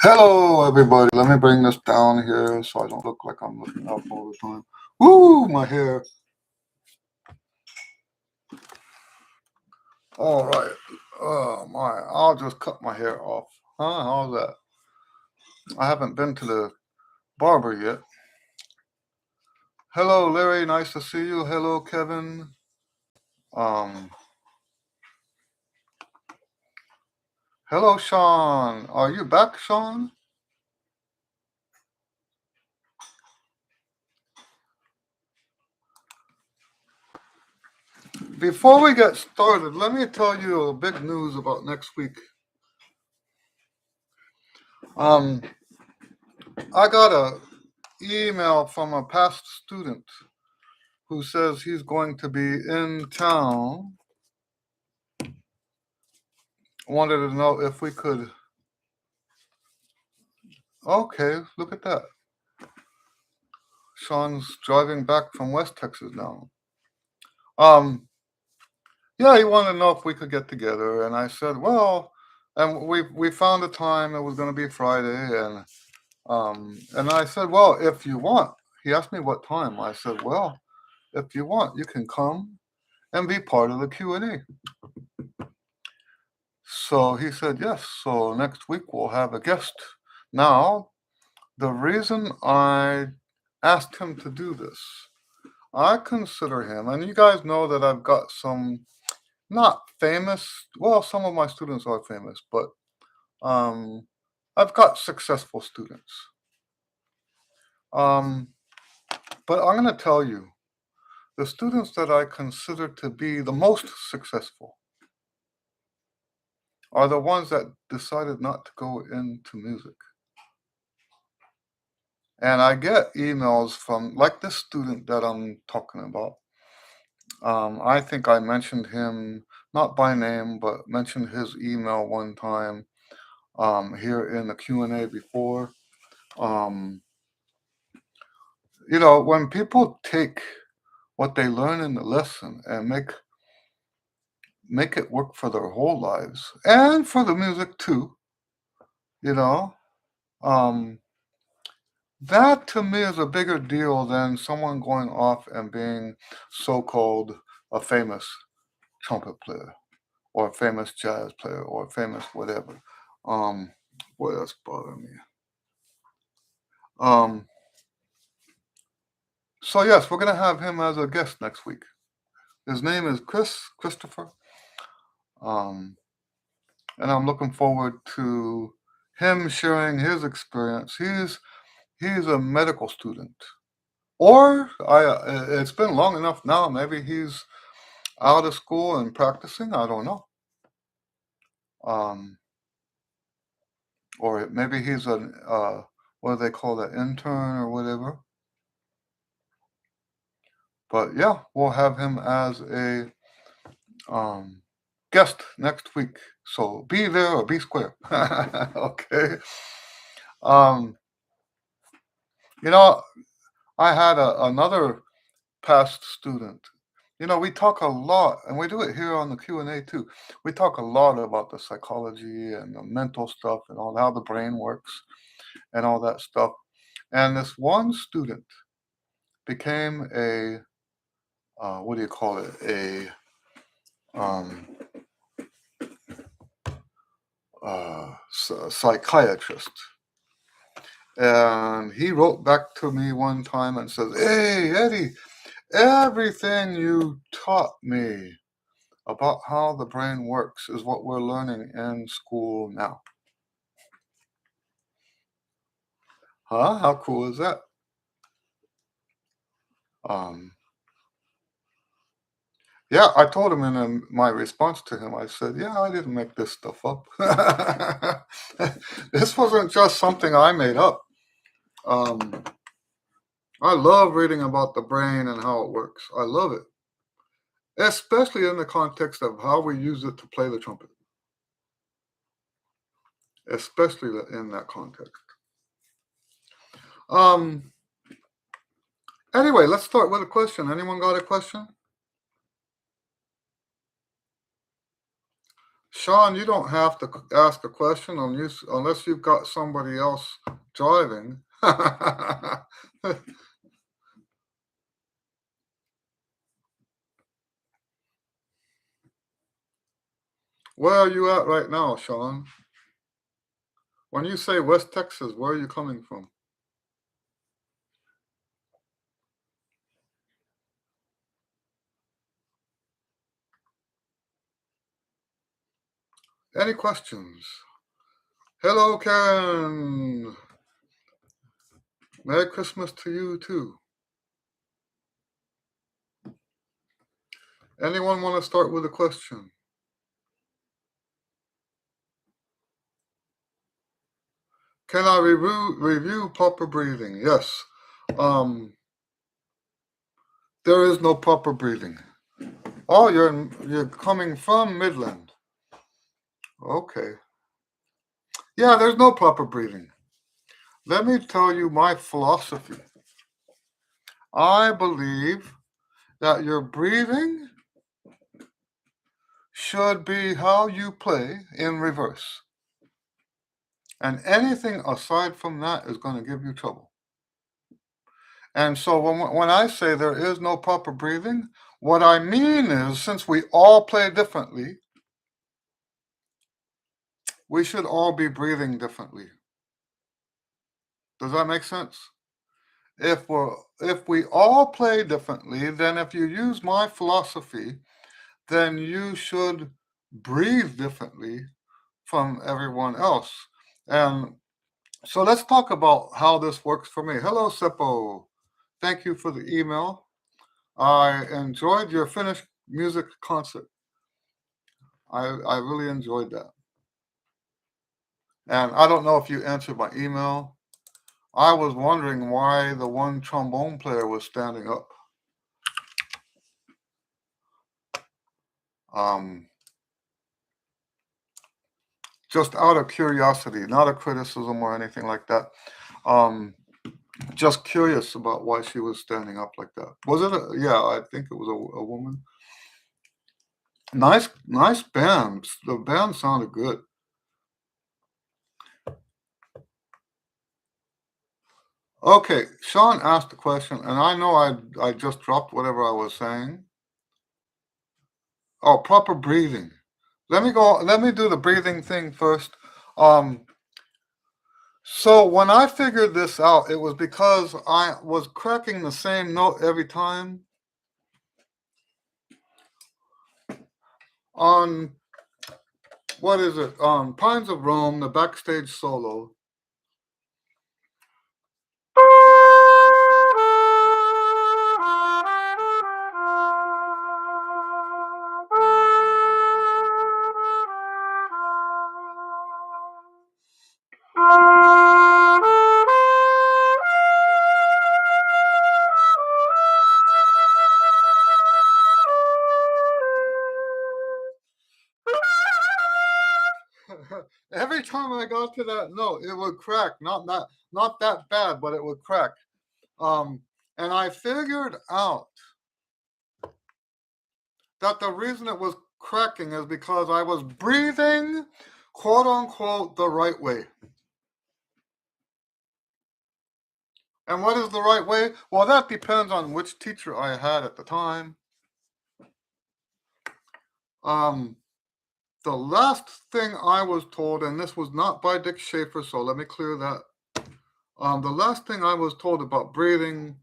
Hello, everybody. Let me bring this down here so I don't look like I'm looking up all the time. Woo, my hair. All right. Oh, my. I'll just cut my hair off. Huh? How's that? I haven't been to the barber yet. Hello, Larry. Nice to see you. Hello, Kevin. Um, hello, Sean. Are you back, Sean? Before we get started, let me tell you a big news about next week. Um, I got a email from a past student who says he's going to be in town. Wanted to know if we could. Okay, look at that. Sean's driving back from West Texas now. Yeah, he wanted to know if we could get together, and I said, well, and we found a time. It was going to be Friday, and I said, well, if you want. He asked me what time. I said, well, if you want, you can come and be part of the Q and A. So he said yes. So next week we'll have a guest. Now, the reason I asked him to do this, I consider him, and you guys know that I've got some not famous, well, some of my students are famous, but I've got successful students. But I'm going to tell you, the students that I consider to be the most successful are the ones that decided not to go into music. And I get emails from, like this student that I'm talking about. I think I mentioned him, not by name, but mentioned his email one time here in the Q&A before. When people take what they learn in the lesson and make it work for their whole lives and for the music too, um, that to me is a bigger deal than someone going off and being so-called a famous trumpet player or a famous jazz player or a famous whatever. Boy, that's bothering me. So yes, we're gonna have him as a guest next week. His name is Christopher. And I'm looking forward to him sharing his experience. He's a medical student, or it's been long enough now. Maybe he's out of school and practicing. I don't know. Or maybe he's an what do they call that, intern or whatever. But yeah, we'll have him as a guest next week. So be there or be square. Okay. Um, I had another past student. We talk a lot, and we do it here on the Q&A too. We talk a lot about the psychology and the mental stuff and all how the brain works and all that stuff. And this one student became a what do you call it? A psychiatrist. And he wrote back to me one time and says, "Hey, Eddie, everything you taught me about how the brain works is what we're learning in school now." Huh? How cool is that? Um, yeah, I told him in my response to him, I said, yeah, I didn't make this stuff up. This wasn't just something I made up. Um, I love reading about the brain and how it works. I love it, especially in the context of how we use it to play the trumpet, especially in that context. Um, anyway, let's start with a question. Anyone got a question? Sean, you don't have to ask a question unless you've got somebody else driving. Where are you at right now, Sean? When you say West Texas, where are you coming from? Any questions? Hello, Karen. Merry Christmas to you, too. Anyone want to start with a question? Can I review proper breathing? Yes. There is no proper breathing. Oh, you're coming from Midland. Okay. Yeah, there's no proper breathing. Let me tell you my philosophy. I believe that your breathing should be how you play in reverse. And anything aside from that is going to give you trouble. And so when I say there is no proper breathing, what I mean is since we all play differently, we should all be breathing differently. Does that make sense? If we all play differently, then if you use my philosophy, then you should breathe differently from everyone else. And so let's talk about how this works for me. Hello, Seppo. Thank you for the email. I enjoyed your finished music concert. I really enjoyed that. And I don't know if you answered my email. I was wondering why the one trombone player was standing up. Just out of curiosity, not a criticism or anything like that. Just curious about why she was standing up like that. Was it yeah, I think it was a woman. Nice band. The band sounded good. Okay, Sean asked the question, and I know I just dropped whatever I was saying. Oh, proper breathing. Let me do the breathing thing first. So when I figured this out, it was because I was cracking the same note every time. On what is it? On Pines of Rome, the backstage solo. Every time I got to that note, it would crack. Not that bad, but it would crack. And I figured out that the reason it was cracking is because I was breathing, quote unquote, the right way. And what is the right way? Well, that depends on which teacher I had at the time. The last thing I was told, and this was not by Dick Schaefer, so let me clear that. The last thing I was told about breathing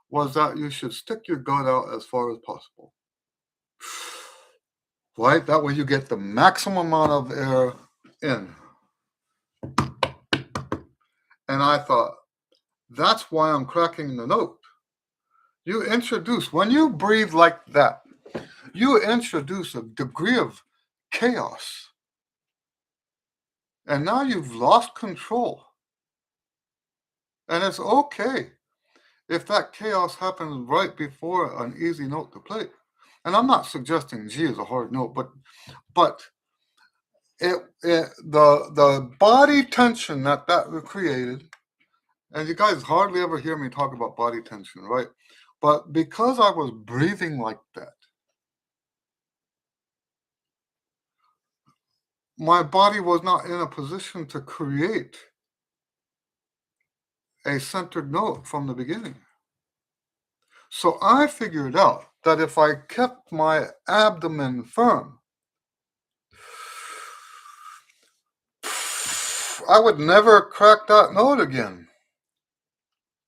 was that you should stick your gut out as far as possible. Right? That way you get the maximum amount of air in. And I thought, that's why I'm cracking the note. When you breathe like that, you introduce a degree of chaos. And now you've lost control. And it's okay if that chaos happens right before an easy note to play. And I'm not suggesting G is a hard note, but the body tension that created, and you guys hardly ever hear me talk about body tension, right? But because I was breathing like that, my body was not in a position to create a centered note from the beginning. So I figured out that if I kept my abdomen firm, I would never crack that note again.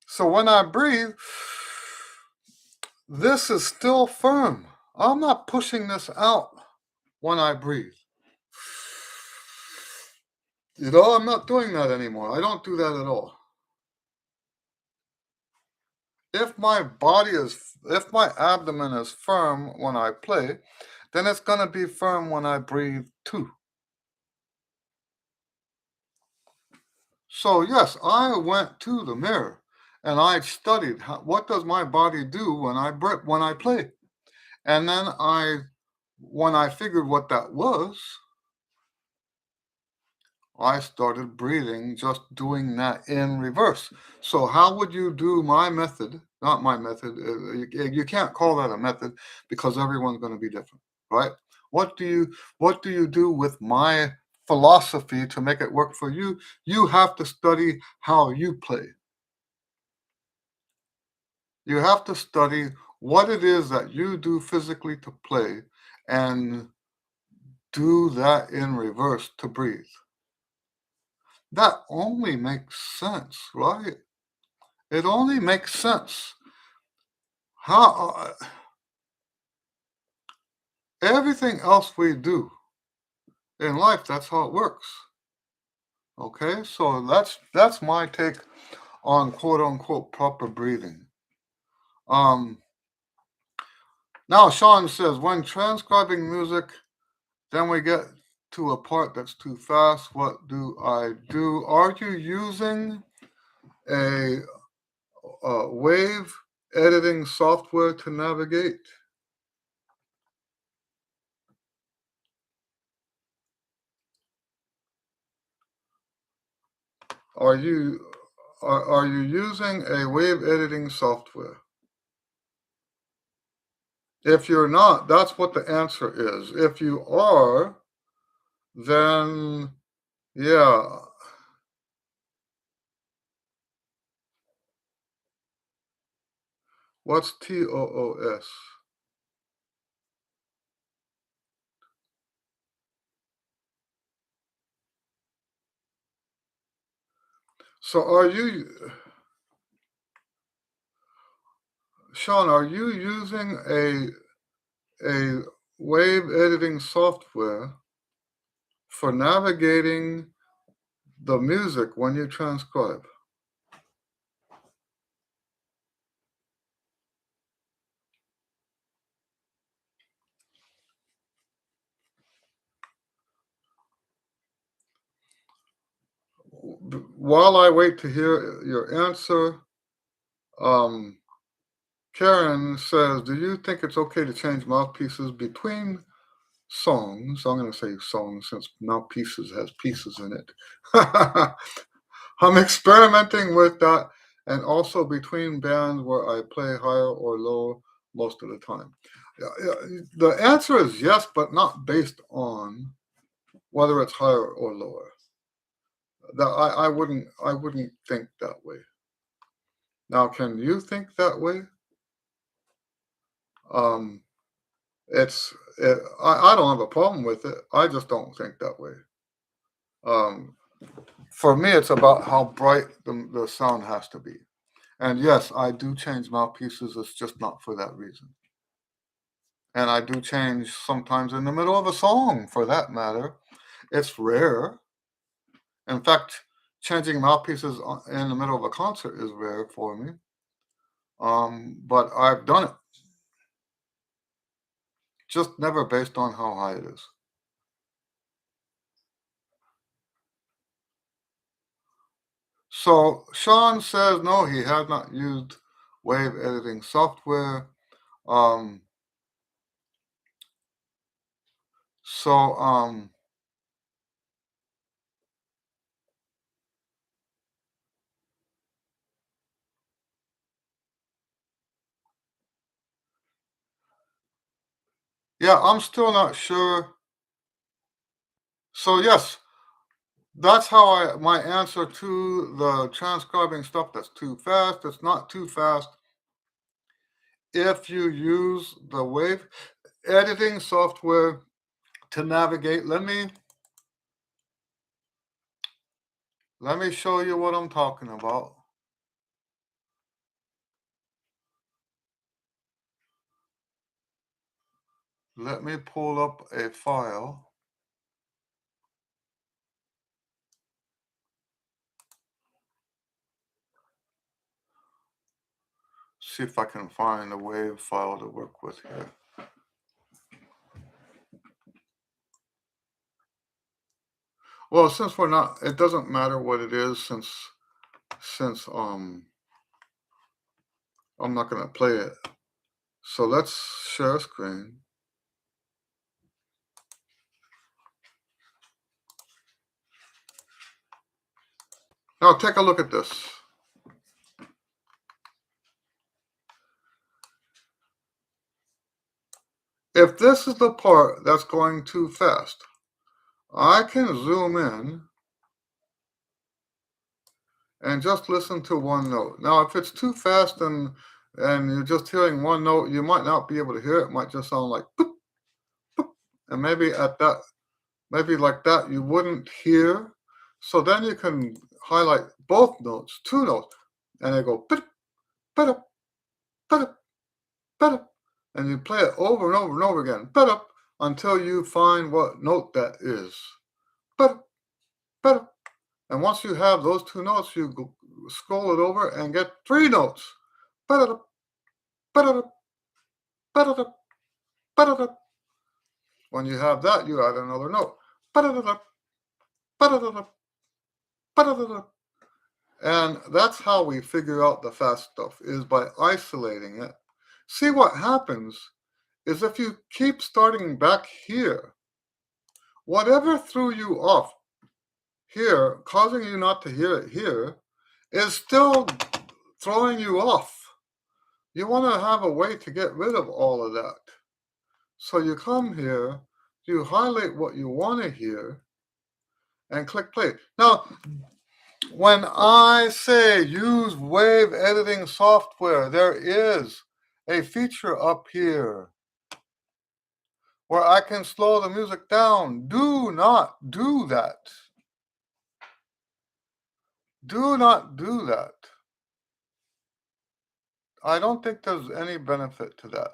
So when I breathe, this is still firm. I'm not pushing this out when I breathe. I'm not doing that anymore. I don't do that at all. If my abdomen is firm when I play, then it's going to be firm when I breathe too. So yes, I went to the mirror and I studied what does my body do when I play, and then when I figured what that was, I started breathing, just doing that in reverse. So how would you do my method? Not my method. You can't call that a method because everyone's going to be different, right? What do you do with my philosophy to make it work for you? You have to study how you play. You have to study what it is that you do physically to play and do that in reverse to breathe. That only makes sense, right? It only makes sense. How everything else we do in life, that's how it works. Okay, so that's my take on quote unquote proper breathing. Um, Now Sean says when transcribing music, then we get to a part that's too fast. What do I do? Are you using a, wave editing software to navigate? Are you are you using a wave editing software? If you're not, that's what the answer is. If you are, then yeah. What's TOOS? So Sean, are you using a wave editing software for navigating the music when you transcribe? While I wait to hear your answer, um, Karen says, do you think it's okay to change mouthpieces between songs? I'm going to say songs since mouthpieces has pieces in it. I'm experimenting with that, and also between bands where I play higher or lower most of the time. The answer is yes, but not based on whether it's higher or lower. That I wouldn't think that way. Now, can you think that way? Um, I don't have a problem with it. I just don't think that way. Um, for me, it's about how bright the sound has to be. And yes, I do change mouthpieces. It's just not for that reason. And I do change sometimes in the middle of a song, for that matter. It's rare. In fact, changing mouthpieces in the middle of a concert is rare for me. But I've done it. Just never based on how high it is. So Sean says no, he has not used wave editing software. Um, so yeah, I'm still not sure. So yes, that's how my answer to the transcribing stuff that's too fast. It's not too fast if you use the wave editing software to navigate. Let me show you what I'm talking about. Let me pull up a file. See if I can find a wave file to work with here. Well, since we're not, it doesn't matter what it is since I'm not gonna play it. So let's share screen. Now take a look at this. If this is the part that's going too fast, I can zoom in and just listen to one note. Now, if it's too fast and you're just hearing one note, you might not be able to hear it. It might just sound like boop, boop. And maybe like that, you wouldn't hear. So then you can highlight both notes, two notes, and they go boop, boop, boop, boop, and you play it over and over and over again, boop, until you find what note that is. Boop, boop. And once you have those two notes, you scroll it over and get three notes. Ba-da-da, ba-da-da, ba-da-da, ba-da-da. When you have that, you add another note. Ba-da-da-da, ba-da-da-da, ba-da-da-da. And that's how we figure out the fast stuff, is by isolating it. See, what happens is if you keep starting back here, whatever threw you off here, causing you not to hear it here, is still throwing you off. You want to have a way to get rid of all of that. So you come here, you highlight what you want to hear, and click play. Now, when I say use wave editing software, there is a feature up here where I can slow the music down. Do not do that. Do not do that. I don't think there's any benefit to that.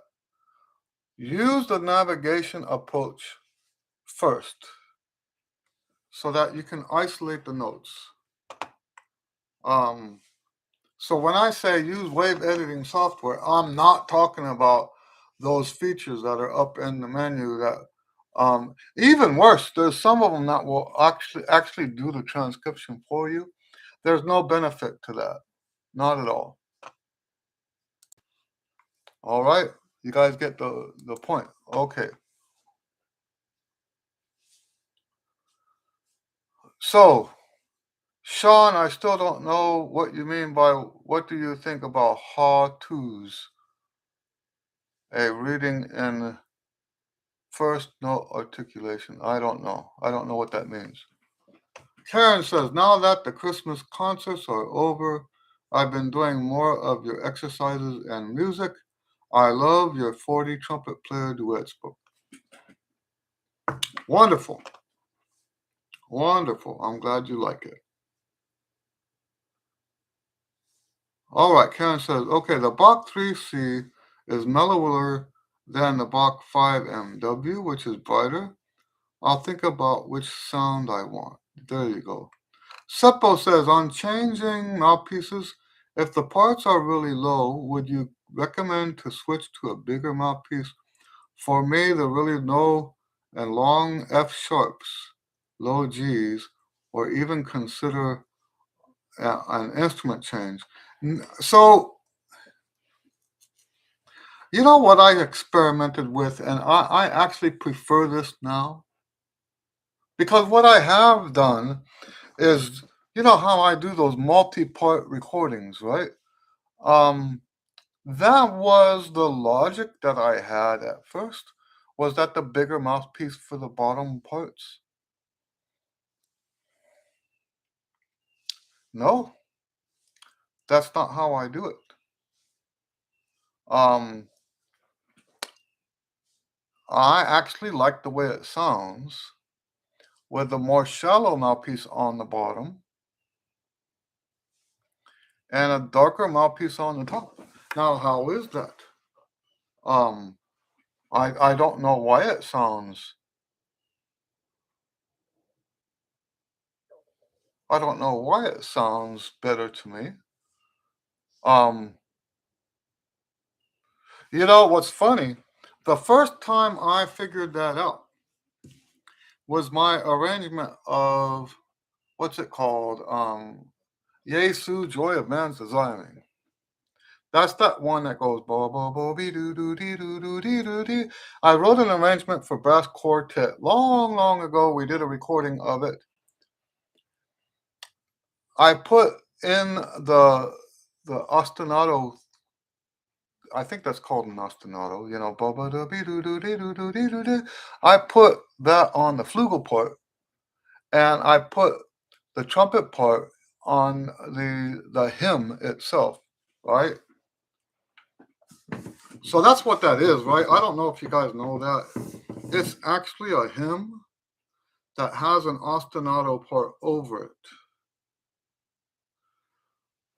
Use the navigation approach first so that you can isolate the notes. So when I say use wave editing software, I'm not talking about those features that are up in the menu that even worse, there's some of them that will actually do the transcription for you. There's no benefit to that. Not at all. All right. You guys get the point. Okay. So, Sean, I still don't know what you mean by what do you think about how-tos? A reading in first note articulation. I don't know. I don't know what that means. Karen says, now that the Christmas concerts are over, I've been doing more of your exercises and music. I love your 40 trumpet player duets book. Wonderful. Wonderful. I'm glad you like it. All right, Karen says, okay, the Bach 3C is mellower than the Bach 5MW, which is brighter. I'll think about which sound I want. There you go. Seppo says, on changing mouthpieces, if the parts are really low, would you recommend to switch to a bigger mouthpiece? For me, the really low and long F sharps, low Gs, or even consider an instrument change. So, you know what I experimented with, and I actually prefer this now? Because what I have done is, you know how I do those multi-part recordings, right? That was the logic that I had at first, was that the bigger mouthpiece for the bottom parts. No, that's not how I do it. Um, I actually like the way it sounds with a more shallow mouthpiece on the bottom and a darker mouthpiece on the top. Now, how is that? Um, I don't know why it sounds. I don't know why it sounds better to me. Um, you know what's funny? The first time I figured that out was my arrangement of what's it called? Yesu, Joy of Man's Desiring. That's that one that goes bo bo bo be doo doo dee doo doo dee doo dee. I wrote an arrangement for brass quartet long, long ago. We did a recording of it. I put in the ostinato. I think that's called an ostinato. You know, bo bo doo be doo doo dee doo doo dee doo dee. I put that on the flugel part, and I put the trumpet part on the hymn itself, right? So that's what that is, right? I don't know if you guys know that. It's actually a hymn that has an ostinato part over it.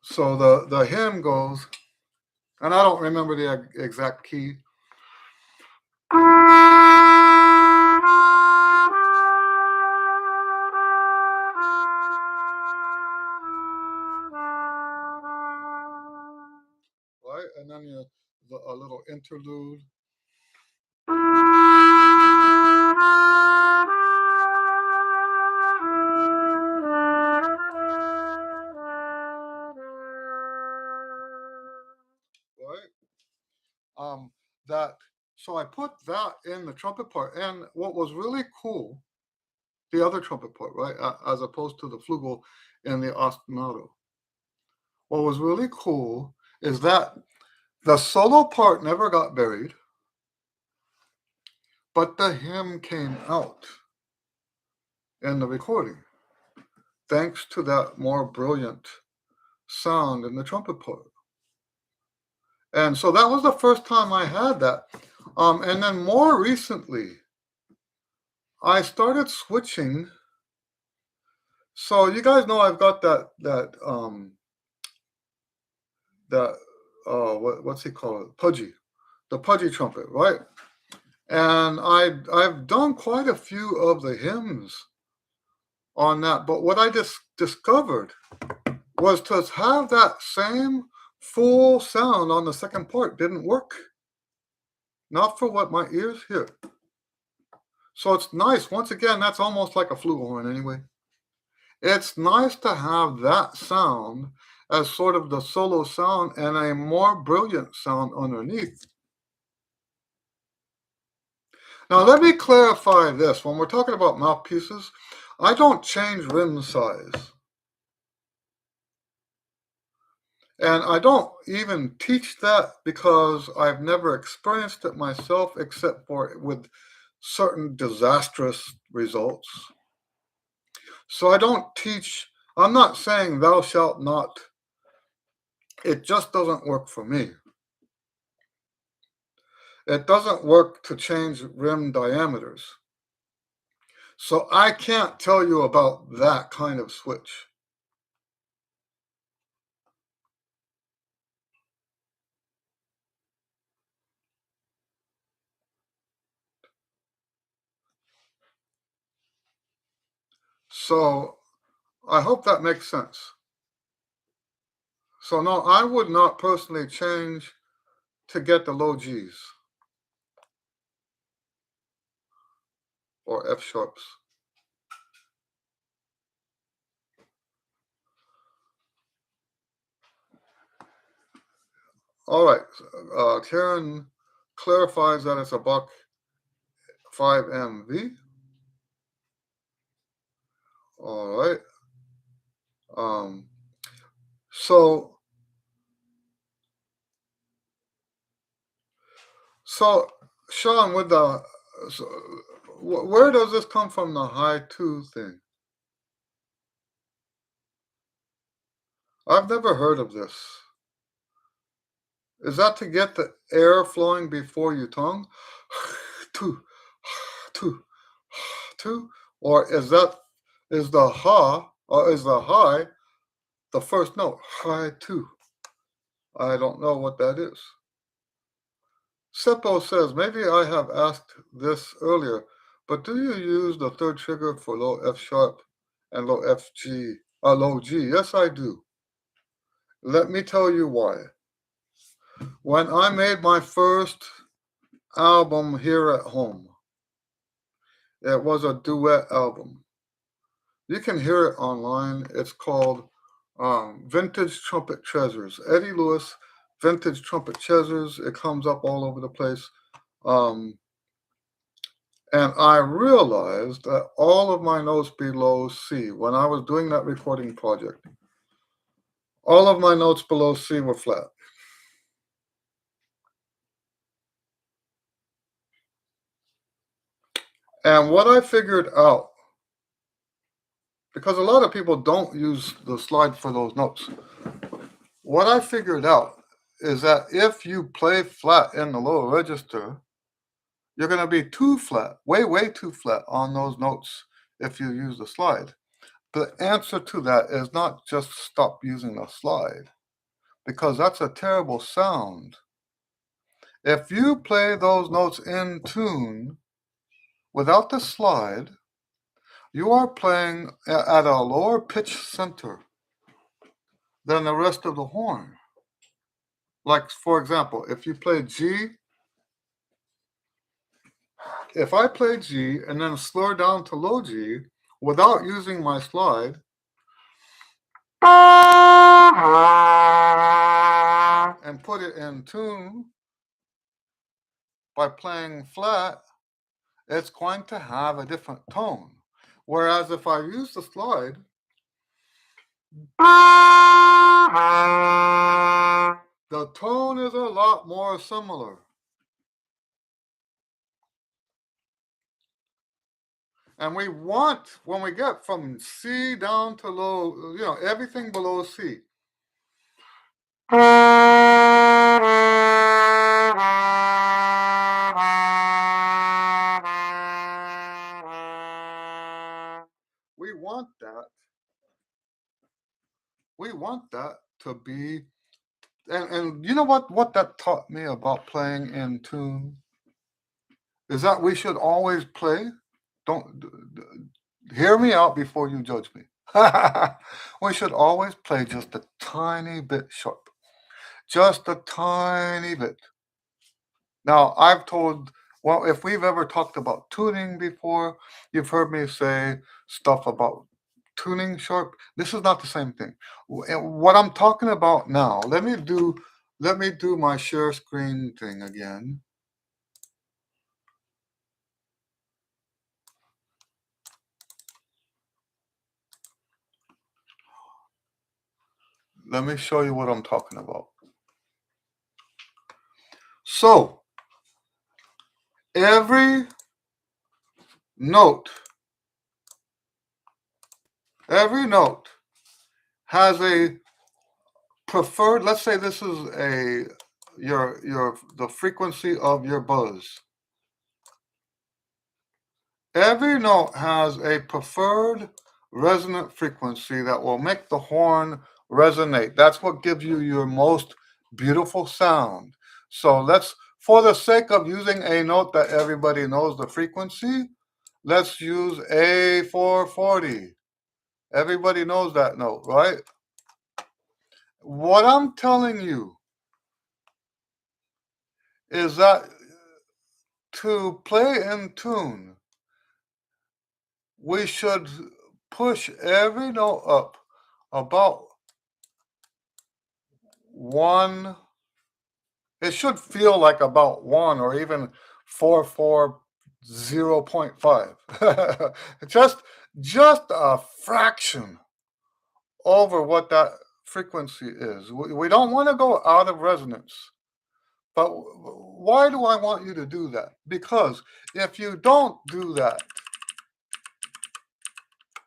So the hymn goes, and I don't remember the exact key. Right, and then a little interlude. Right. That so I put that in the trumpet part, and what was really cool, the other trumpet part, right, as opposed to the flugel and the ostinato. What was really cool is that the solo part never got buried, but the hymn came out in the recording, thanks to that more brilliant sound in the trumpet part. And so that was the first time I had that. And then more recently, I started switching. So you guys know I've got that what's he called? Pudgy, the pudgy trumpet, right? And I've done quite a few of the hymns on that. But what I just discovered was to have that same full sound on the second part didn't work. Not for what my ears hear. So it's nice. Once again, that's almost like a flugelhorn anyway. It's nice to have that sound as sort of the solo sound and a more brilliant sound underneath. Now, let me clarify this. When we're talking about mouthpieces, I don't change rim size. And I don't even teach that because I've never experienced it myself except for with certain disastrous results. So I don't teach, I'm not saying thou shalt not. It just doesn't work for me. It doesn't work to change rim diameters. So I can't tell you about that kind of switch. So I hope that makes sense. So no, I would not personally change to get the low G's or F sharps. All right. Karen clarifies that it's a buck 5MV. All right. Um, so so Sean, with the so, where does this come from? The high two thing. I've never heard of this. Is that to get the air flowing before your tongue? Two, two, two? Or is the ha, or is the high the first note? High two. I don't know what that is. Seppo says, maybe I have asked this earlier, but do you use the third trigger for low F sharp and low G? Yes, I do. Let me tell you why. When I made my first album here at home, it was a duet album. You can hear it online. It's called Vintage Trumpet Treasures. Eddie Lewis, Vintage Trumpet Treasures. It comes up all over the place. Um, And I realized that all of my notes below C, when I was doing that recording project, all of my notes below C were flat. And what I figured out, because a lot of people don't use the slide for those notes, what I figured out is that if you play flat in the lower register, you're going to be too flat, way, way too flat on those notes if you use the slide. The answer to that is not just stop using the slide, because that's a terrible sound. If you play those notes in tune without the slide, you are playing at a lower pitch center than the rest of the horn. Like, for example, if you play G, if I play G and then slur down to low G without using my slide, and put it in tune by playing flat, it's going to have a different tone. Whereas if I use the slide, the tone is a lot more similar. And we want, when we get from C down to low, everything below C. We want that. We want that to be, and you know what that taught me about playing in tune? Is that we should always play. Don't hear me out before you judge me. We should always play just a tiny bit sharp. Just a tiny bit. Now, I've told, well, if we've ever talked about tuning before, you've heard me say stuff about tuning sharp. This is not the same thing. What I'm talking about now, let me do my share screen thing again. Let me show you what I'm talking about. So, every note has a preferred, let's say this is the frequency of your buzz. Every note has a preferred resonant frequency that will make the horn resonate. That's what gives you your most beautiful sound. So for the sake of using a note that everybody knows the frequency, let's use A440. Everybody knows that note, right? What I'm telling you is that to play in tune, we should push every note up about one. It should feel like about one or even 440.5. just a fraction over what that frequency is. We don't want to go out of resonance. But why do I want you to do that? Because if you don't do that,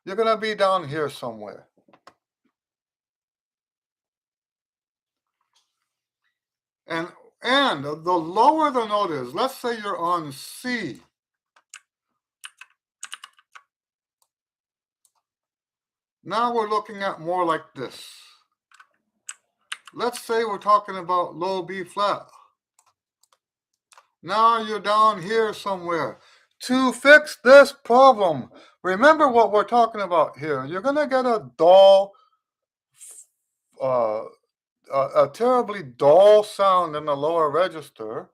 you're going to be down here somewhere. And the lower the note is, let's say you're on C. Now we're looking at more like this. Let's say we're talking about low B flat. Now you're down here somewhere. To fix this problem, remember what we're talking about here. You're going to get a dull, a terribly dull sound in the lower register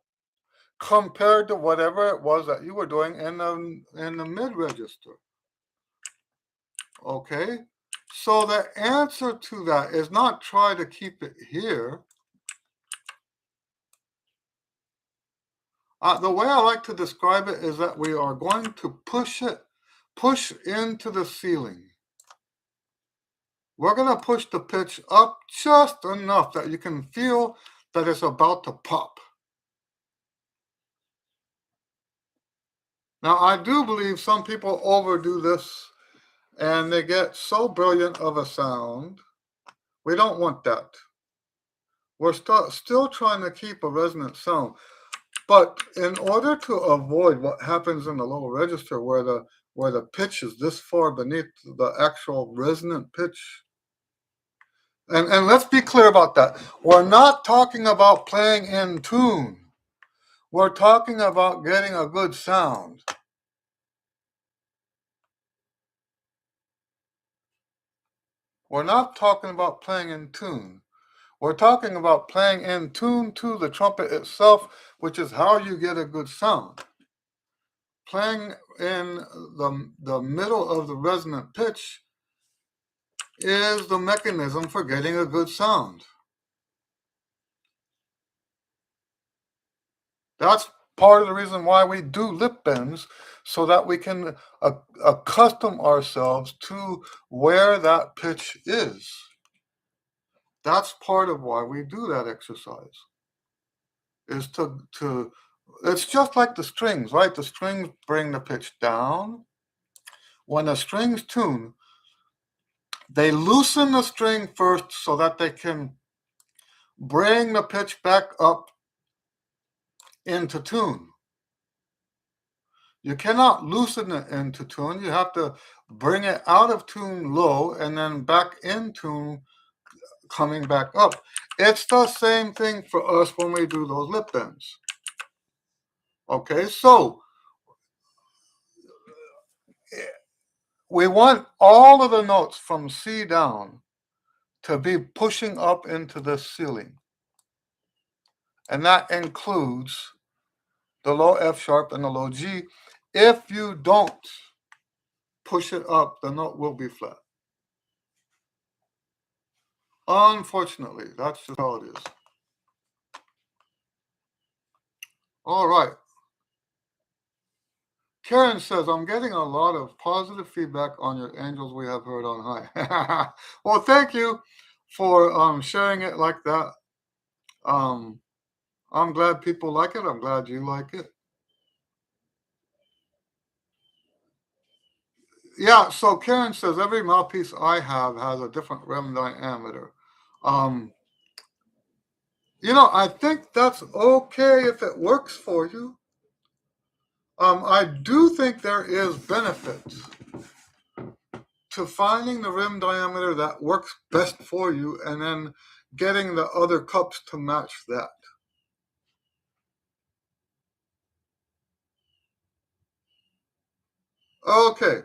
compared to whatever it was that you were doing in the mid register. Okay? So the answer to that is not try to keep it here. The way I like to describe it is that we are going to push into the ceiling. We're going to push the pitch up just enough that you can feel that it's about to pop. Now, I do believe some people overdo this and they get so brilliant of a sound. We don't want that. We're still trying to keep a resonant sound. But in order to avoid what happens in the lower register where the pitch is this far beneath the actual resonant pitch, and let's be clear about that. We're not talking about playing in tune. We're talking about getting a good sound. We're not talking about playing in tune. We're talking about playing in tune to the trumpet itself, which is how you get a good sound. Playing in the middle of the resonant pitch is the mechanism for getting a good sound. That's part of the reason why we do lip bends, so that we can accustom ourselves to where that pitch is. That's part of why we do that exercise. Is to it's just like the strings, right? The strings bring the pitch down. When the strings tune, they loosen the string first so that they can bring the pitch back up into tune. You cannot loosen it into tune. You have to bring it out of tune low and then back in tune, coming back up. It's the same thing for us when we do those lip bends. Okay, so we want all of the notes from C down to be pushing up into the ceiling. And that includes the low F sharp and the low G. If you don't push it up, the note will be flat. Unfortunately, that's just how it is. All right. Karen says, I'm getting a lot of positive feedback on your Angels We Have Heard on High. Well, thank you for sharing it like that. I'm glad people like it. I'm glad you like it. Yeah, so Karen says, every mouthpiece I have has a different rim diameter. I think that's okay if it works for you. I do think there is benefit to finding the rim diameter that works best for you and then getting the other cups to match that. Okay.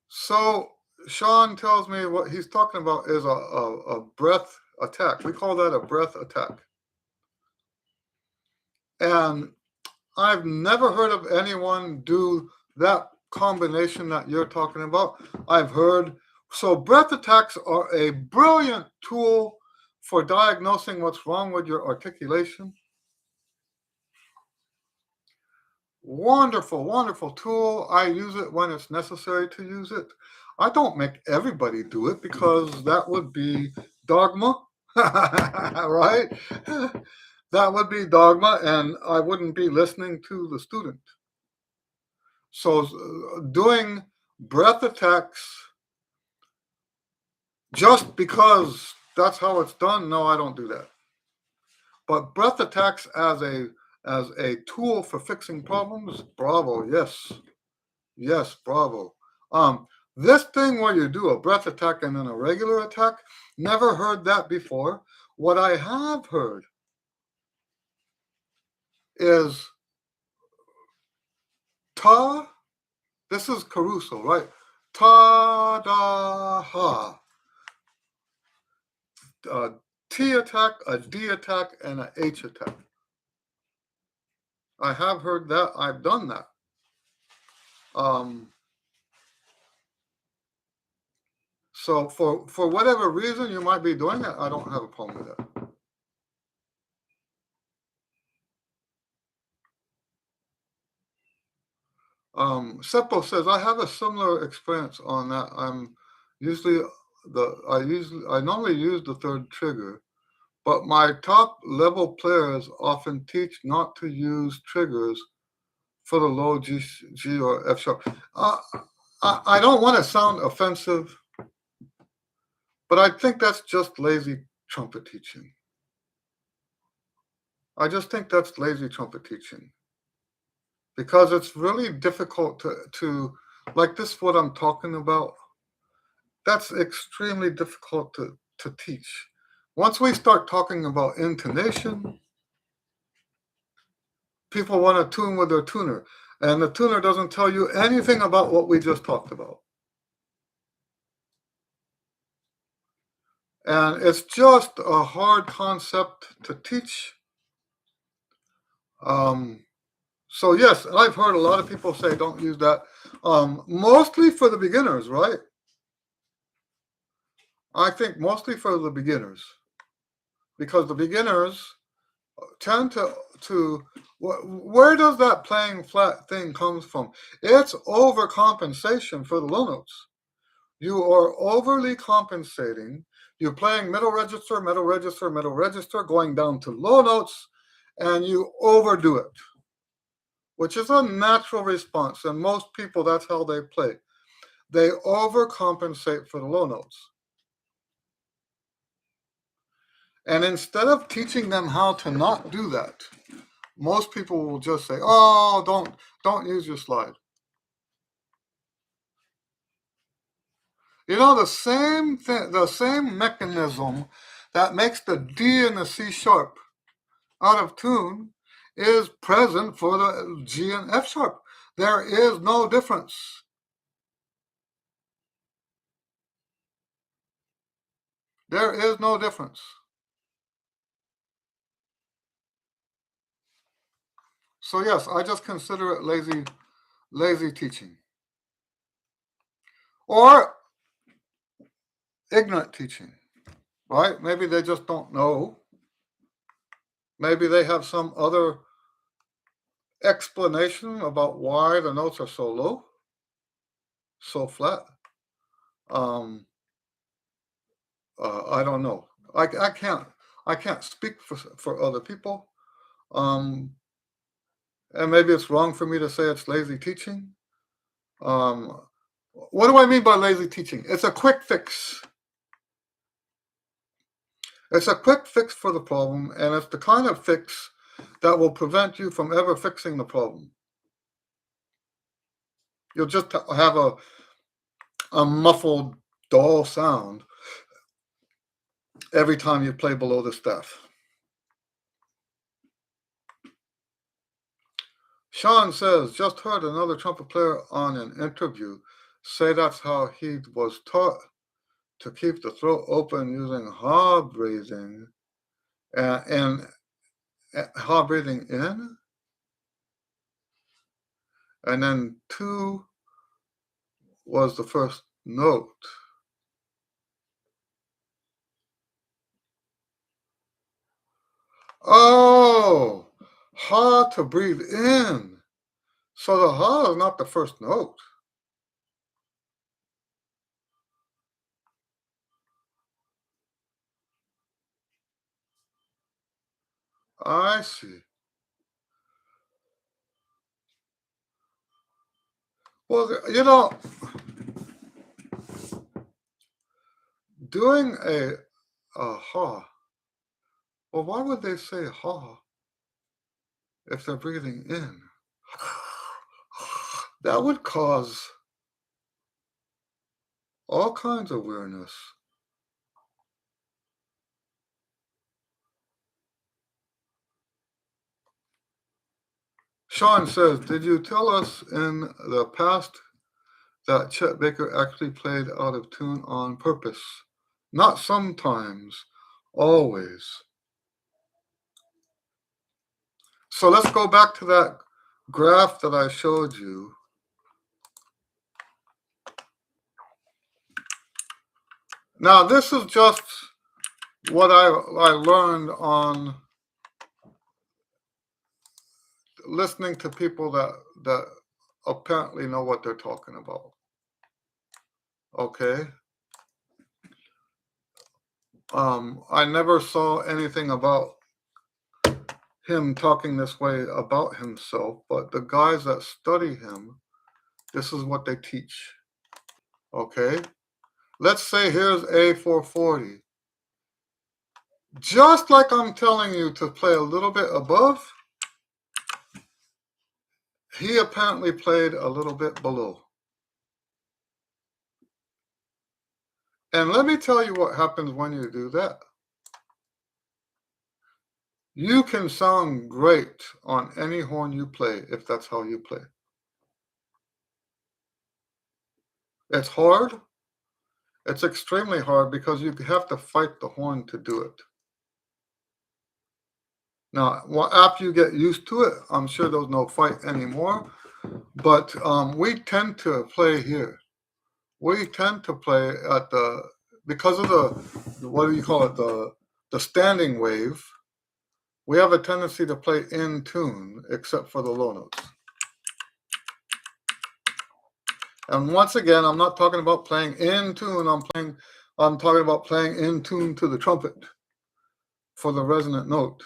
So Sean tells me what he's talking about is a breath attack. We call that a breath attack. And I've never heard of anyone do that combination that you're talking about. So breath attacks are a brilliant tool for diagnosing what's wrong with your articulation. Wonderful, wonderful tool. I use it when it's necessary to use it. I don't make everybody do it because that would be dogma, right? That would be dogma, and I wouldn't be listening to the student. So doing breath attacks just because that's how it's done. No, I don't do that. But breath attacks as a tool for fixing problems, bravo, yes. Yes, bravo. This thing where you do a breath attack and then a regular attack, never heard that before. What I have heard is ta. This is Caruso, right? Ta da ha. A T attack, a D attack, and a H attack. I have heard that. I've done that. So for whatever reason you might be doing it, I don't have a problem with that. Seppo says I have a similar experience on that. I normally use the third trigger, but my top level players often teach not to use triggers for the low G or F sharp. I don't want to sound offensive, but I think that's just lazy trumpet teaching. I just think that's lazy trumpet teaching. Because it's really difficult to like this, what I'm talking about, that's extremely difficult to teach. Once we start talking about intonation, people want to tune with their tuner, and the tuner doesn't tell you anything about what we just talked about. And it's just a hard concept to teach. So yes, I've heard a lot of people say don't use that. Mostly for the beginners, right? I think mostly for the beginners, because the beginners tend to where does that playing flat thing comes from? It's overcompensation for the low notes. You are overly compensating. You're playing middle register, middle register, middle register, going down to low notes, and you overdo it, which is a natural response. And most people, that's how they play. They overcompensate for the low notes. And instead of teaching them how to not do that, most people will just say, "Oh, don't use your slide." You know, the same thing, the same mechanism that makes the D and the C sharp out of tune is present for the G and F sharp. There is no difference. There is no difference. So yes, I just consider it lazy teaching. Or ignorant teaching, right? Maybe they just don't know. Maybe they have some other explanation about why the notes are so low, so flat. I don't know. I can't speak for other people. And maybe it's wrong for me to say it's lazy teaching. What do I mean by lazy teaching? It's a quick fix. It's a quick fix for the problem, and it's the kind of fix that will prevent you from ever fixing the problem. You'll just have a muffled, dull sound every time you play below the staff. Sean says, just heard another trumpet player on an interview say that's how he was taught to keep the throat open using ha breathing and ha breathing in, and then 2 was the first note. Oh, ha to breathe in. So the ha is not the first note. I see. Well, you know, doing ha. Well, why would they say ha if they're breathing in? That would cause all kinds of weirdness. Sean says, did you tell us in the past that Chet Baker actually played out of tune on purpose? Not sometimes, always. So let's go back to that graph that I showed you. Now, this is just what I learned on listening to people that apparently know what they're talking about. Okay. I never saw anything about him talking this way about himself, but the guys that study him, this is what they teach. Okay. Let's say here's A440. Just like I'm telling you to play a little bit above, he apparently played a little bit below. And let me tell you what happens when you do that. You can sound great on any horn you play if that's how you play. It's hard. It's extremely hard because you have to fight the horn to do it. Now, after you get used to it, I'm sure there's no fight anymore. But we tend to play here. We tend to play at because of what do you call it, the standing wave, we have a tendency to play in tune, except for the low notes. And once again, I'm not talking about playing in tune. I'm talking about playing in tune to the trumpet for the resonant note.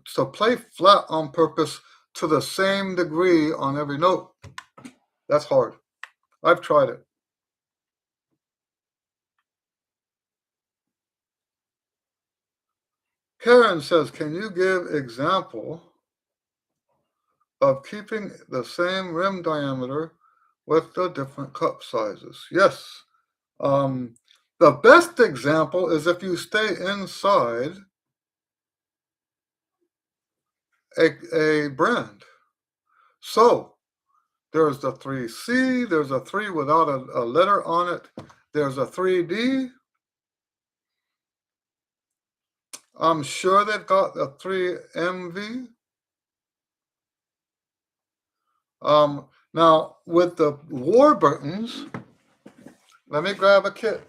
So play flat on purpose to the same degree on every note. That's hard. I've tried it. Karen says, can you give example of keeping the same rim diameter with the different cup sizes? Yes. The best example is if you stay inside a brand. So there's the 3C, there's a 3 without a letter on it, there's a 3D. I'm sure they've got a 3MV. Now, with the Warburtons, let me grab a kit.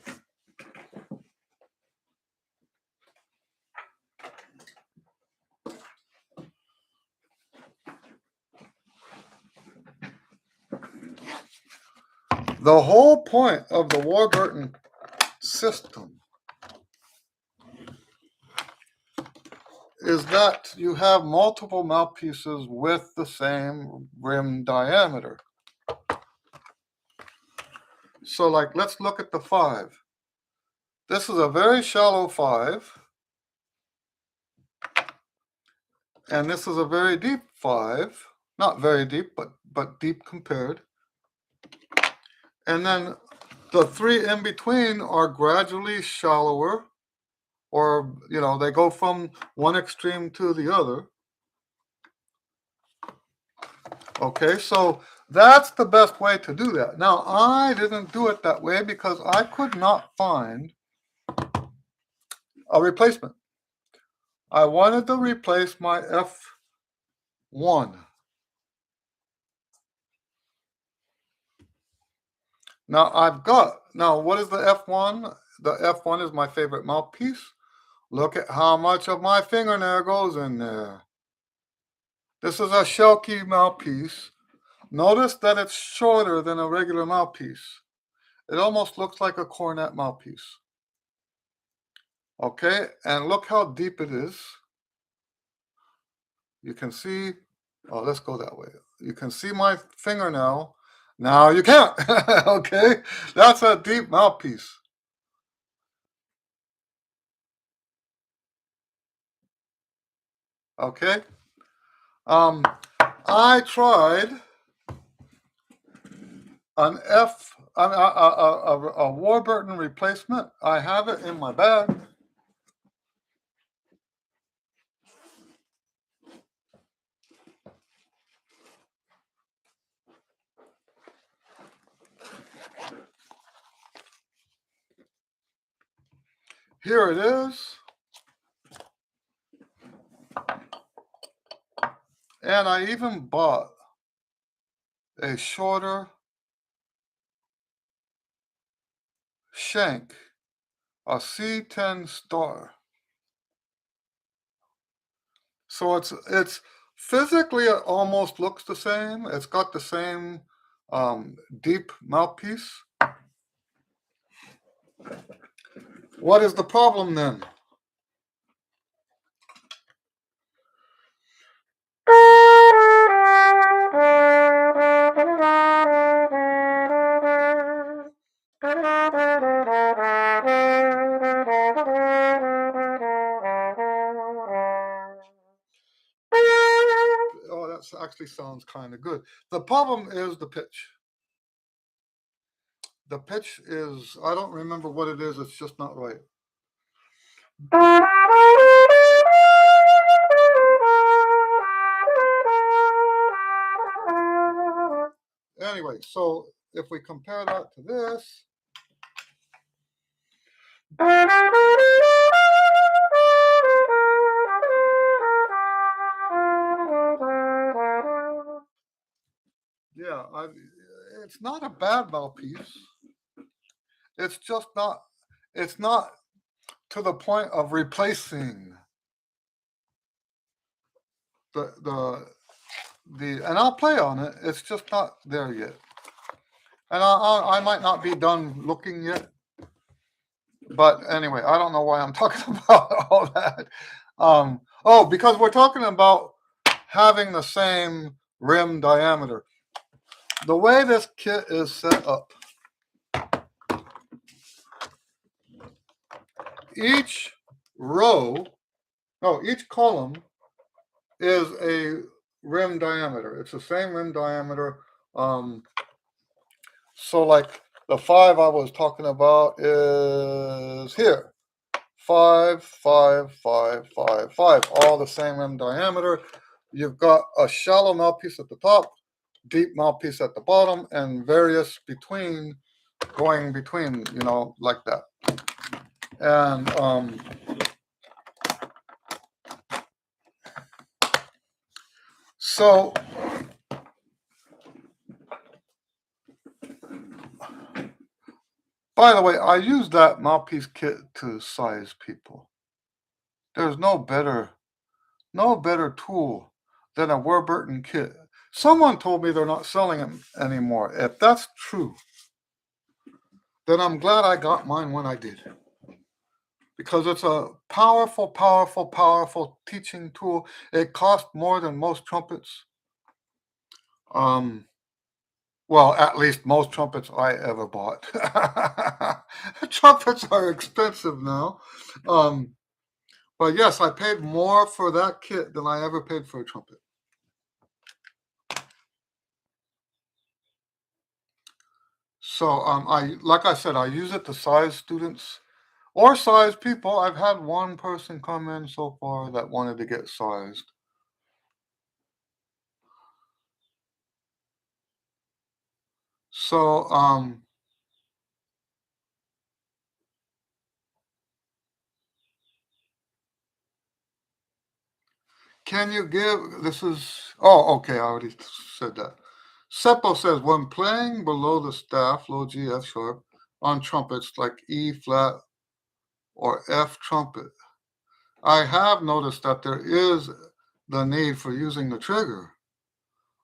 The whole point of the Warburton system is that you have multiple mouthpieces with the same rim diameter. So, like, let's look at the 5. This is a very shallow 5. And this is a very deep 5. Not very deep, but deep compared. And then the 3 in between are gradually shallower, or, they go from one extreme to the other. Okay, so that's the best way to do that. Now, I didn't do it that way because I could not find a replacement. I wanted to replace my F1. Now, what is the F1? The F1 is my favorite mouthpiece. Look at how much of my fingernail goes in there. This is a Shelkey mouthpiece. Notice that it's shorter than a regular mouthpiece. It almost looks like a cornet mouthpiece. Okay, and look how deep it is. You can see, let's go that way. You can see my fingernail. Now you can't. Okay, that's a deep mouthpiece. Okay. I tried an a Warburton replacement. I have it in my bag. Here it is. And I even bought a shorter shank, a C10 star. So it's physically it almost looks the same. It's got the same deep mouthpiece. What is the problem then? Oh, that actually sounds kind of good. The problem is the pitch. The pitch is, I don't remember what it is, it's just not right. Anyway, so if we compare that to this, yeah, it's not a bad mouthpiece. It's just not. It's not to the point of replacing the. And I'll play on it. It's just not there yet. And I might not be done looking yet. But anyway, I don't know why I'm talking about all that. Because we're talking about having the same rim diameter. The way this kit is set up, each each column is a rim diameter. It's the same rim diameter. So like the 5 I was talking about is here. 5, 5, 5, 5, 5, all the same rim diameter. You've got a shallow mouthpiece at the top, deep mouthpiece at the bottom, and various going between, like that. And so by the way, I use that mouthpiece kit to size people. There's no better tool than a Warburton kit. Someone told me they're not selling them anymore. If that's true, then I'm glad I got mine when I did. Because it's a powerful, powerful, powerful teaching tool. It cost more than most trumpets. Well, at least most trumpets I ever bought. Trumpets are expensive now. But yes, I paid more for that kit than I ever paid for a trumpet. So like I said, I use it to size students or size people. I've had one person come in so far that wanted to get sized. So can you give this is okay, I already said that. Seppo says when playing below the staff, low G, F sharp, on trumpets like E flat or F trumpet, I have noticed that there is the need for using the trigger.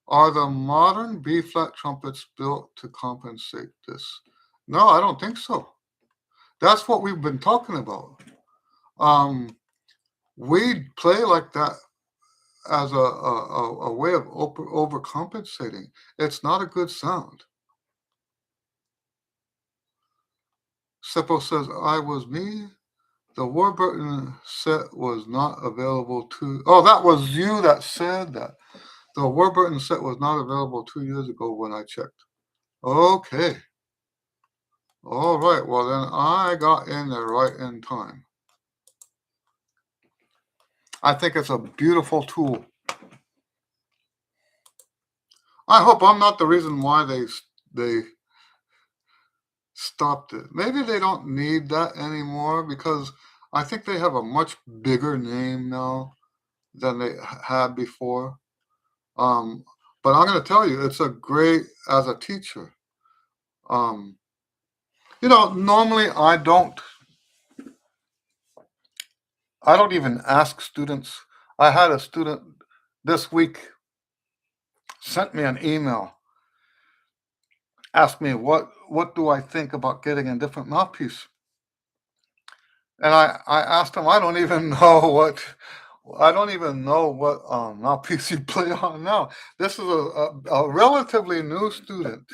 Are the modern B flat trumpets built to compensate this? No, I don't think so. That's what we've been talking about. We play like that as a way of overcompensating. It's not a good sound. Seppo says, I was me. The Warburton set was not available to. Oh, that was you that said that. The Warburton set was not available 2 years ago when I checked. Okay. All right. Well, then I got in there right in time. I think it's a beautiful tool. I hope I'm not the reason why they stopped it. Maybe they don't need that anymore because I think they have a much bigger name now than they had before. Um, but I'm going to tell you, it's a great as a teacher. Um, normally I don't even ask students. I had a student this week sent me an email, asked me what do I think about getting a different mouthpiece. And I asked him, I don't even know what mouthpiece you play on now. This is a relatively new student,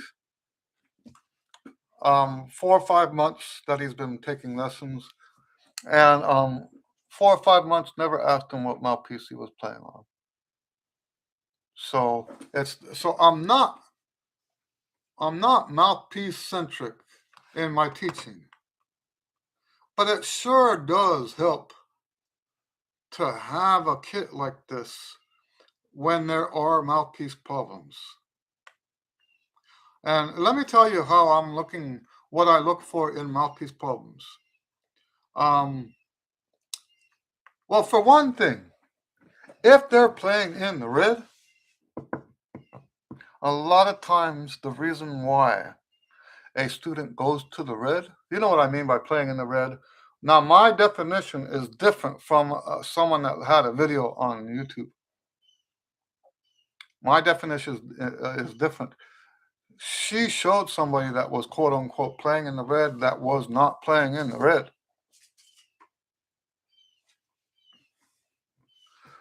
4 or 5 months that he's been taking lessons, and 4 or 5 months never asked him what mouthpiece he was playing on. So I'm not mouthpiece centric in my teaching, but it sure does help to have a kit like this when there are mouthpiece problems. And let me tell you what I look for in mouthpiece problems. Well, for one thing, if they're playing in the red, a lot of times the reason why a student goes to the red, you know what I mean by playing in the red. Now, my definition is different from someone that had a video on YouTube. My definition is different. She showed somebody that was quote unquote playing in the red that was not playing in the red.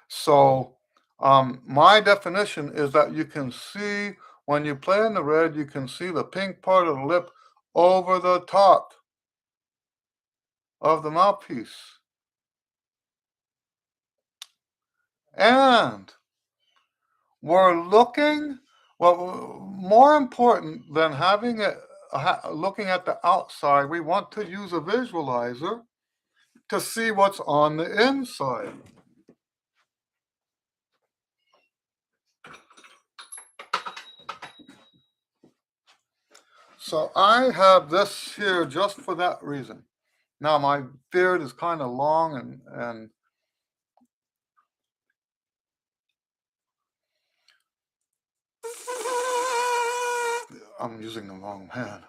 So my definition is that you can see when you play in the red, you can see the pink part of the lip over the top of the mouthpiece. And we're looking, well, more important than having it, looking at the outside, we want to use a visualizer to see what's on the inside. So I have this here just for that reason. Now my beard is kind of long and I'm using the wrong hand.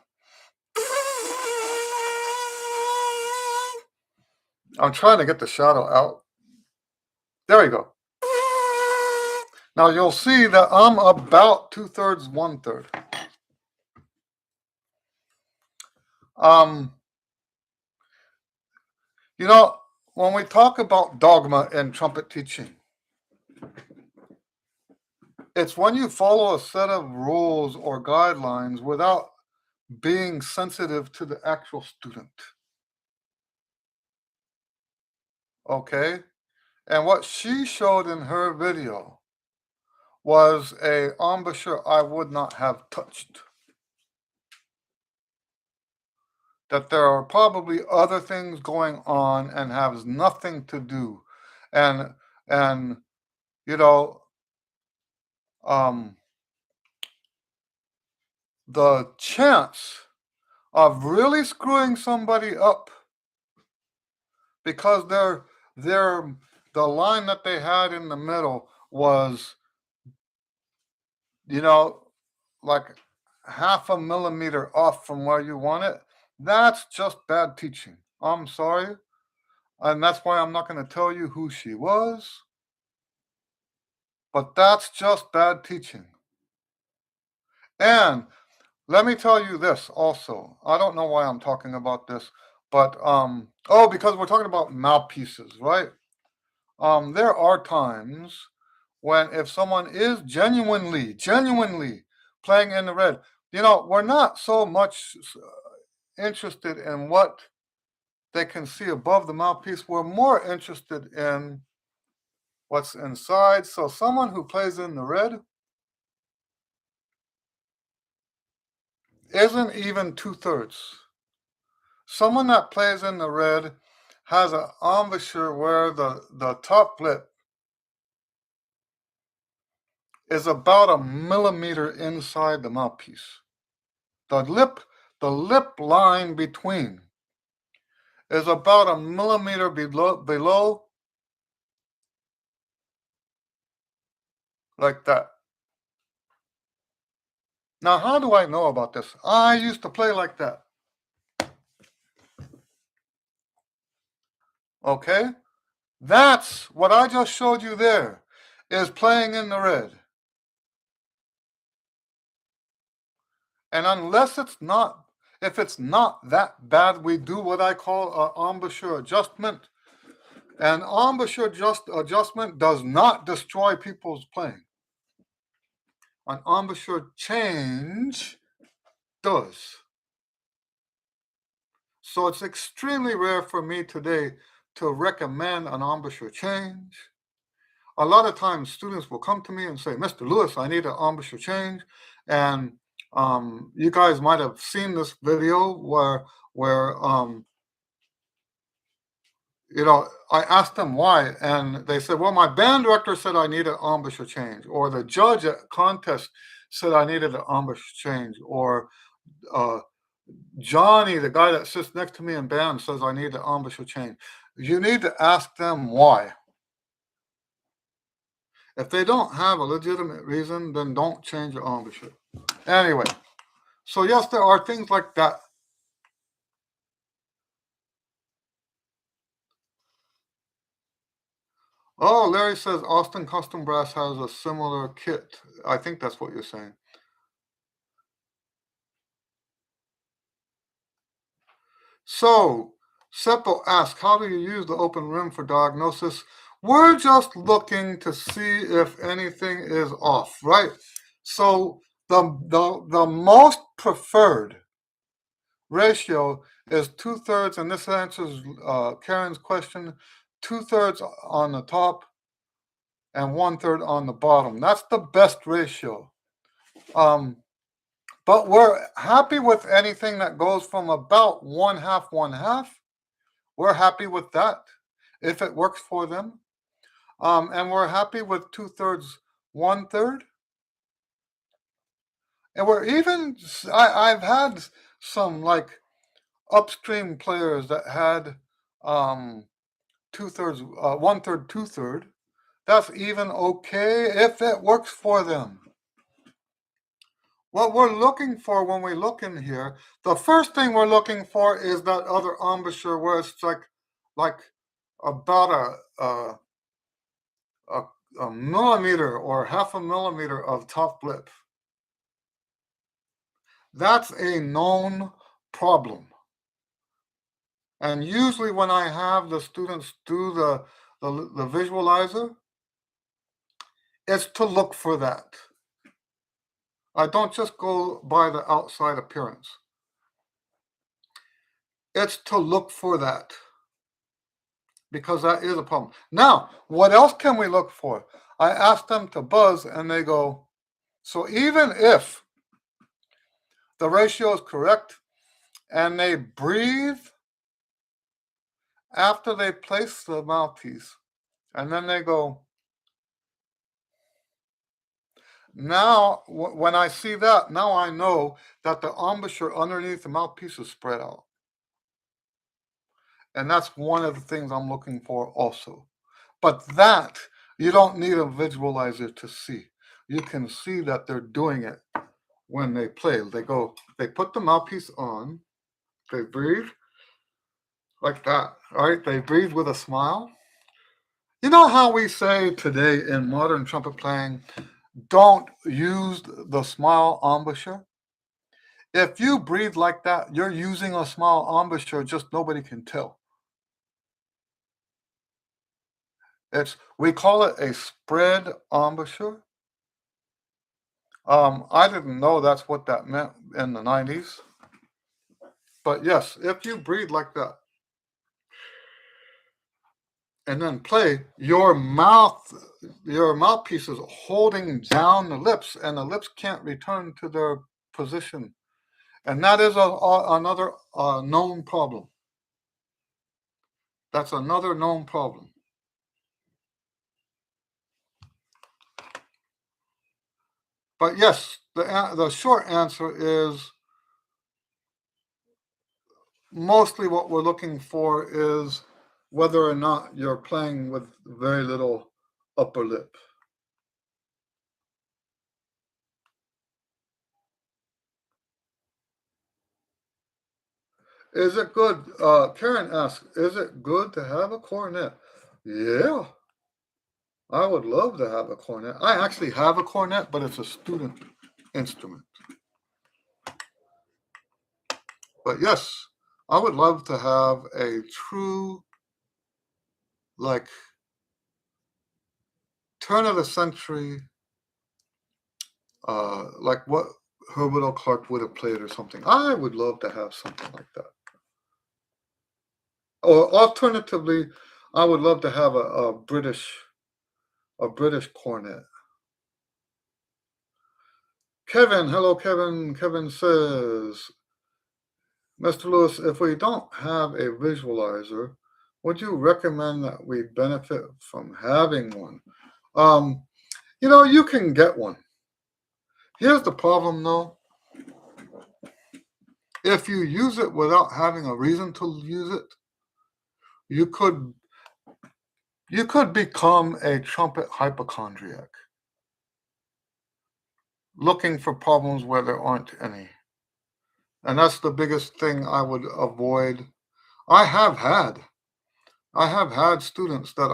I'm trying to get the shadow out. There we go. Now you'll see that I'm about 2/3, 1/3. Um, when we talk about dogma in trumpet teaching, it's when you follow a set of rules or guidelines without being sensitive to the actual student. Okay? And what she showed in her video was a embouchure I would not have touched. That there are probably other things going on and has nothing to do. And you know, um, the chance of really screwing somebody up because the line that they had in the middle was, like half a millimeter off from where you want it. That's just bad teaching. I'm sorry. And that's why I'm not going to tell you who she was. But that's just bad teaching. And let me tell you this also. I don't know why I'm talking about this, but because we're talking about mouthpieces, right? There are times when if someone is genuinely playing in the red, we're not so much interested in what they can see above the mouthpiece. We're more interested in what's inside. So someone who plays in the red isn't even 2/3. Someone that plays in the red has an embouchure where the top lip is about a millimeter inside the mouthpiece. The lip line between is about a millimeter below, like that. Now, how do I know about this? I used to play like that. Okay? That's what I just showed you there, is playing in the red. And unless if it's not that bad, we do what I call an embouchure adjustment. An embouchure adjustment does not destroy people's playing. An embouchure change does. So it's extremely rare for me today to recommend an embouchure change. A lot of times students will come to me and say, Mr. Lewis, I need an embouchure change. And you guys might have seen this video where I asked them why, and they said, well, my band director said I need an embouchure change, or the judge at contest said I needed an embouchure change, or Johnny, the guy that sits next to me in band, says I need an embouchure change. You need to ask them why. If they don't have a legitimate reason, then don't change your embouchure. Anyway, so yes, there are things like that. Oh, Larry says Austin Custom Brass has a similar kit. I think that's what you're saying. So, Seppo asks, how do you use the open rim for diagnosis? We're just looking to see if anything is off, right? So the most preferred ratio is 2/3, and this answers Karen's question, 2/3 on the top and 1/3 on the bottom. That's the best ratio. But we're happy with anything that goes from about 1/2, 1/2. We're happy with that if it works for them. And we're happy with 2/3, 1/3. And we're even, I've had some like upstream players that had 2/3, 1/3, 2/3. That's even okay if it works for them. What we're looking for when we look in here, the first thing we're looking for is that other embouchure where it's like about a millimeter or 1/2 millimeter of top lip. That's a known problem. And usually when I have the students do the visualizer, it's to look for that. I don't just go by the outside appearance. It's to look for that, because that is a problem. Now, what else can we look for? I asked them to buzz, and they go, so even if the ratio is correct and they breathe after they place the mouthpiece, and then they go, now when I see that, now I know that the embouchure underneath the mouthpiece is spread out. And that's one of the things I'm looking for also. But that, you don't need a visualizer to see. You can see that they're doing it when they play. They put the mouthpiece on, they breathe like that, right? They breathe with a smile. You know how we say today in modern trumpet playing, don't use the smile embouchure? If you breathe like that, you're using a smile embouchure, just nobody can tell. We call it a spread embouchure. I didn't know that's what that meant in the 90s. But yes, if you breathe like that, and then play, your mouthpiece is holding down the lips, and the lips can't return to their position, and that is another known problem. That's another known problem. But yes, the short answer is mostly what we're looking for is whether or not you're playing with very little upper lip. Is it good? Karen asks, is it good to have a cornet? Yeah, I would love to have a cornet. I actually have a cornet, but it's a student instrument. But yes, I would love to have a true, like, turn of the century, like what Herbert L. Clark would have played or something. I would love to have something like that. Or alternatively, I would love to have a British cornet. Kevin, hello, Kevin. Kevin says, Mr. Lewis, if we don't have a visualizer, would you recommend that we benefit from having one? You can get one. Here's the problem, though. If you use it without having a reason to use it, you could become a trumpet hypochondriac, looking for problems where there aren't any. And that's the biggest thing I would avoid. I have had students that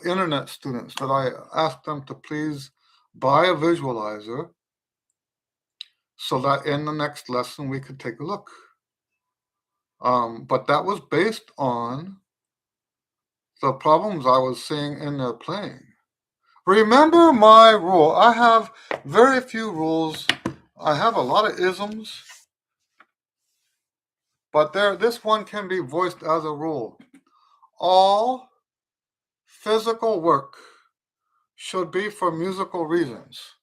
internet students that I asked them to please buy a visualizer so that in the next lesson we could take a look. But that was based on the problems I was seeing in their playing. Remember my rule. I have very few rules. I have a lot of isms, but this one can be voiced as a rule. All physical work should be for musical reasons.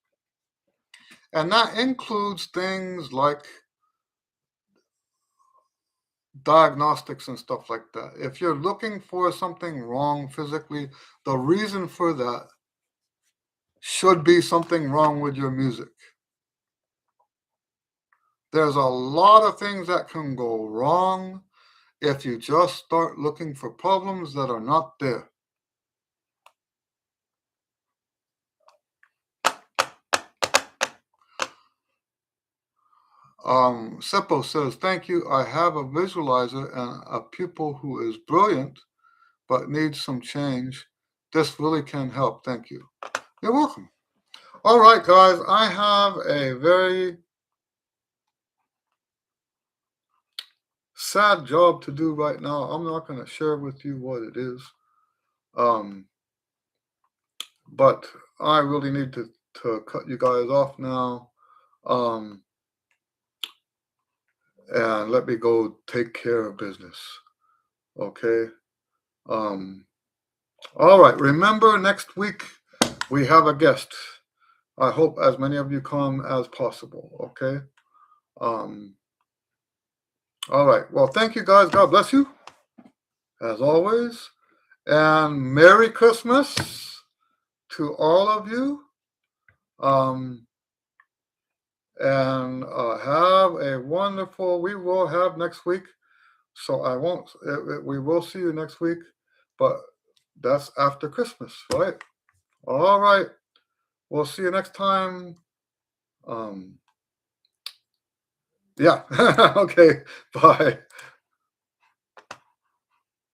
And that includes things like diagnostics and stuff like that. If you're looking for something wrong physically, the reason for that should be something wrong with your music. There's a lot of things that can go wrong if you just start looking for problems that are not there. Seppo says, thank you. I have a visualizer and a pupil who is brilliant but needs some change. This really can help. Thank you. You're welcome. All right, guys, I have a very sad job to do right now. I'm not going to share with you what it is. But I really need to cut you guys off now. And let me go take care of business. Okay. All right. Remember, next week we have a guest. I hope as many of you come as possible. Okay. All right. Well, thank you guys. God bless you, as always. And Merry Christmas to all of you. And have a wonderful, we will have next week. So I won't, we will see you next week, but that's after Christmas, right? All right. We'll see you next time. Yeah. Okay. Bye.